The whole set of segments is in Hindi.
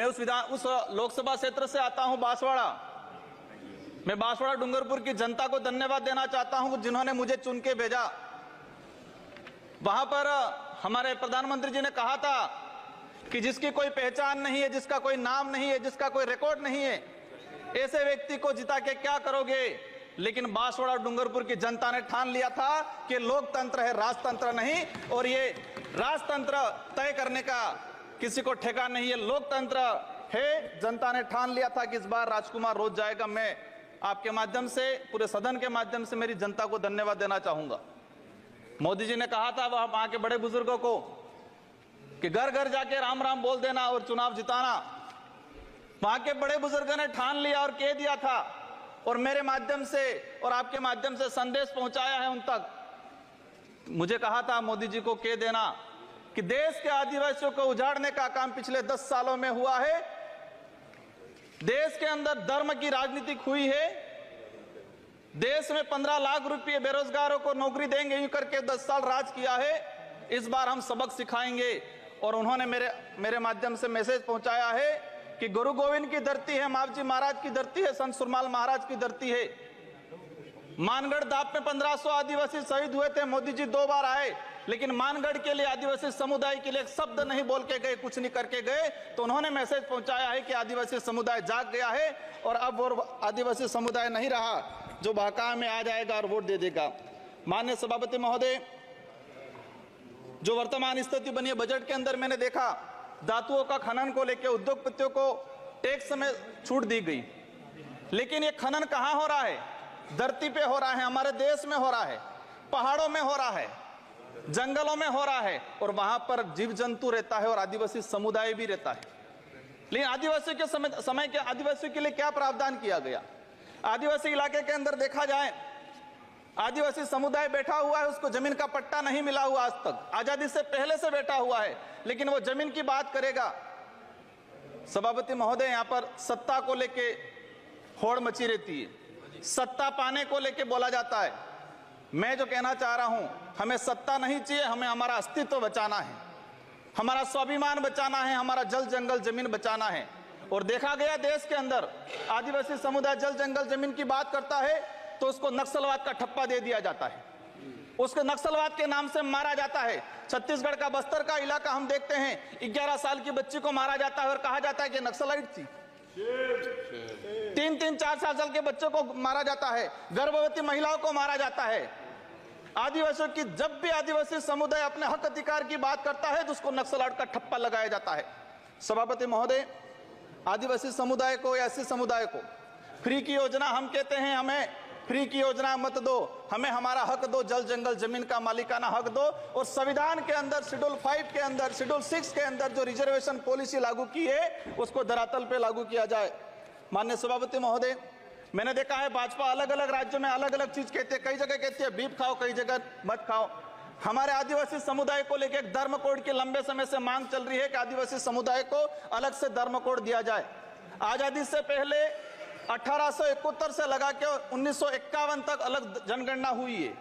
उस लोकसभा क्षेत्र से आता हूं, बांसवाड़ा। मैं बांसवाड़ा डूंगरपुर की जनता को धन्यवाद देना चाहता हूं जिन्होंने मुझे चुन के भेजा। वहां पर हमारे प्रधानमंत्री जी ने कहा था कि जिसकी कोई पहचान नहीं है, जिसका कोई नाम नहीं है, जिसका कोई रिकॉर्ड नहीं है, ऐसे व्यक्ति को जिता के क्या करोगे। लेकिन बांसवाड़ा डूंगरपुर की जनता ने ठान लिया था कि लोकतंत्र है, राजतंत्र नहीं। और ये राजतंत्र तय करने का किसी को ठेका नहीं है, लोकतंत्र है। जनता ने ठान लिया था कि इस बार राजकुमार रोज जाएगा। मैं आपके माध्यम से, पूरे सदन के माध्यम से मेरी जनता को धन्यवाद देना चाहूंगा। मोदी जी ने कहा था वहां के बड़े बुजुर्गों को कि घर घर जाके राम राम बोल देना और चुनाव जिताना। वहां के बड़े बुजुर्गों ने ठान लिया और कह दिया था, और मेरे माध्यम से और आपके माध्यम से संदेश पहुंचाया है उन तक। मुझे कहा था मोदी जी को कह देना कि देश के आदिवासियों को उजाड़ने का काम पिछले 10 सालों में हुआ है। देश के अंदर धर्म की राजनीति हुई है। देश में 15 लाख रुपए बेरोजगारों को नौकरी देंगे यूं करके 10 साल राज किया है। इस बार हम सबक सिखाएंगे। और उन्होंने मेरे माध्यम से मैसेज पहुंचाया है कि गुरु गोविंद की धरती है, मावजी महाराज की धरती है, संत सुरमाल महाराज की धरती है। मानगढ़ दाप में 1500 आदिवासी शहीद हुए थे। मोदी जी 2 बार आए, लेकिन मानगढ़ के लिए, आदिवासी समुदाय के लिए एक शब्द नहीं बोल के गए, कुछ नहीं करके गए। तो उन्होंने मैसेज पहुंचाया है कि आदिवासी समुदाय जाग गया है और अब वो आदिवासी समुदाय नहीं रहा जो बहका में आ जाएगा और वोट दे देगा। माननीय सभापति महोदय, जो वर्तमान स्थिति बनी है बजट के अंदर, मैंने देखा धातुओं का खनन को लेकर उद्योगपतियों को टैक्स में छूट दी गई। लेकिन ये खनन कहां हो रहा है? धरती पे हो रहा है, हमारे देश में हो रहा है, पहाड़ों में हो रहा है, जंगलों में हो रहा है, और वहां पर जीव जंतु रहता है और आदिवासी समुदाय भी रहता है। लेकिन आदिवासी के समय के आदिवासियों के लिए क्या प्रावधान किया गया? आदिवासी इलाके के अंदर देखा जाए, आदिवासी समुदाय बैठा हुआ है, उसको जमीन का पट्टा नहीं मिला हुआ आज तक, आजादी से पहले से बैठा हुआ है, लेकिन वो जमीन की बात करेगा। सभापति महोदय, यहाँ पर सत्ता को लेके होड़ मची रहती है, सत्ता पाने को लेके बोला जाता है। मैं जो कहना चाह रहा हूं, हमें सत्ता नहीं चाहिए, हमें हमारा अस्तित्व बचाना है, हमारा स्वाभिमान बचाना है, हमारा जल जंगल जमीन बचाना है। और देखा गया देश के अंदर आदिवासी समुदाय जल जंगल जमीन की बात करता है तो उसको नक्सलवाद का ठप्पा दे दिया जाता है, उसको नक्सलवाद के नाम से मारा जाता है। छत्तीसगढ़ का बस्तर का इलाका हम देखते हैं, 11 साल की बच्ची को मारा जाता है और कहा जाता है कि नक्सलाइट थी। 3-3, 4 साल के बच्चों को मारा जाता है, गर्भवती महिलाओं को मारा जाता है। आदिवासियों की, जब भी आदिवासी समुदाय अपने हक अधिकार की बात करता है तो उसको नक्सलाइट का ठप्पा लगाया जाता है। सभापति महोदय, आदिवासी समुदाय को या एससी समुदाय को फ्री की योजना, हम कहते हैं हमें फ्री की योजना मत दो, हमें हमारा हक दो, जल जंगल जमीन का मालिकाना हक दो। और संविधान के अंदर शेड्यूल 5 के अंदर, शेड्यूल 6 के अंदर जो रिजर्वेशन पॉलिसी लागू की है उसको धरातल पे लागू किया जाए। माननीय सभापति महोदय, मैंने देखा है भाजपा अलग अलग राज्यों में अलग अलग चीज कहते हैं, कई जगह कहती है बीफ खाओ, कई जगह मत खाओ। हमारे आदिवासी समुदाय को लेकर एक धर्म कोड की लंबे समय से मांग चल रही है कि आदिवासी समुदाय को अलग से धर्म कोड दिया जाए। आजादी से पहले 1871 से लगा के 1951 तक अलग जनगणना हुई है।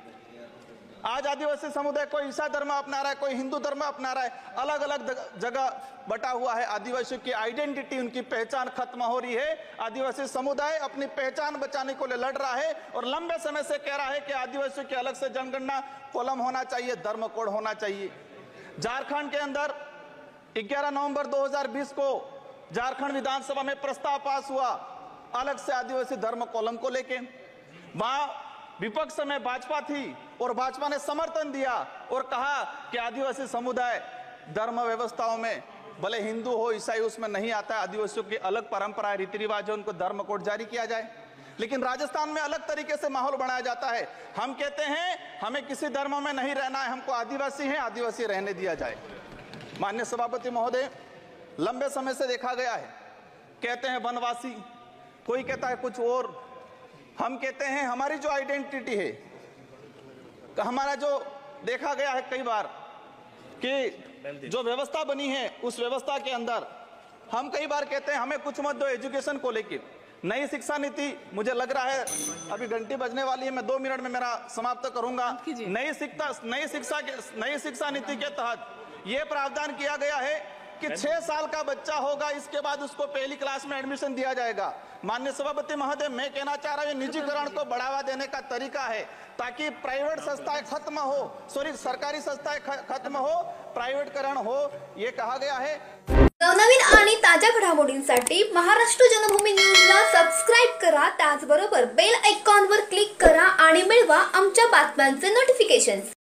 आज आदिवासी समुदाय कोई ईसाई धर्म अपना रहा है, कोई हिंदू धर्म अपना रहा है, अलग अलग जगह बटा हुआ है। आदिवासियों की आइडेंटिटी, उनकी पहचान खत्म हो रही है। आदिवासी समुदाय अपनी पहचान बचाने को लिए लड़ रहा है और लंबे समय से कह रहा है कि आदिवासियों की अलग से जनगणना कॉलम होना चाहिए, धर्म कोड होना चाहिए। झारखंड के अंदर 11 नवंबर 2020 को झारखंड विधानसभा में प्रस्ताव पास हुआ अलग से आदिवासी धर्म कॉलम को लेके। वहां विपक्ष में भाजपा थी और भाजपा ने समर्थन दिया और कहा कि आदिवासी समुदाय धर्म व्यवस्थाओं में, भले हिंदू हो ईसाई, उसमें नहीं आता है, आदिवासियों की अलग परंपराएं रीति रिवाज है, उनको धर्म कोड जारी किया जाए। लेकिन राजस्थान में अलग तरीके से माहौल बनाया जाता है। हम कहते हैं हमें किसी धर्म में नहीं रहना है, हमको आदिवासी है, आदिवासी रहने दिया जाए। माननीय सभापति महोदय, लंबे समय से देखा गया है, कहते हैं वनवासी, कोई कहता है कुछ और। हम कहते हैं हमारी जो आइडेंटिटी है, हमारा जो देखा गया है कई बार कि जो व्यवस्था बनी है उस व्यवस्था के अंदर हम कई बार कहते हैं हमें कुछ मत दो एजुकेशन को लेकर। नई शिक्षा नीति, मुझे लग रहा है अभी घंटी बजने वाली है, मैं 2 मिनट में मेरा समाप्त करूंगा। नई शिक्षा नीति के तहत यह प्रावधान किया गया है कि 6 साल का बच्चा होगा, इसके बाद उसको पहली क्लास में एडमिशन दिया जाएगा। माननीय सभापति महोदय, मैं कहना चाह रहा हूं, निजीकरण को बढ़ावा देने का तरीका है ताकि प्राइवेट संस्थाएं खत्म हो, सरकारी संस्थाएं खत्म हो, प्राइवेटकरण हो, ये कहा गया है। नवनवीन आणि ताज्या घडामोडींसाठी महाराष्ट्र जनभूमी न्यूजला सबस्क्राइब करा, त्याचबरोबर बेल आयकॉनवर क्लिक करा आणि मिळवा आमच्या बातम्यांचे नोटिफिकेशन्स।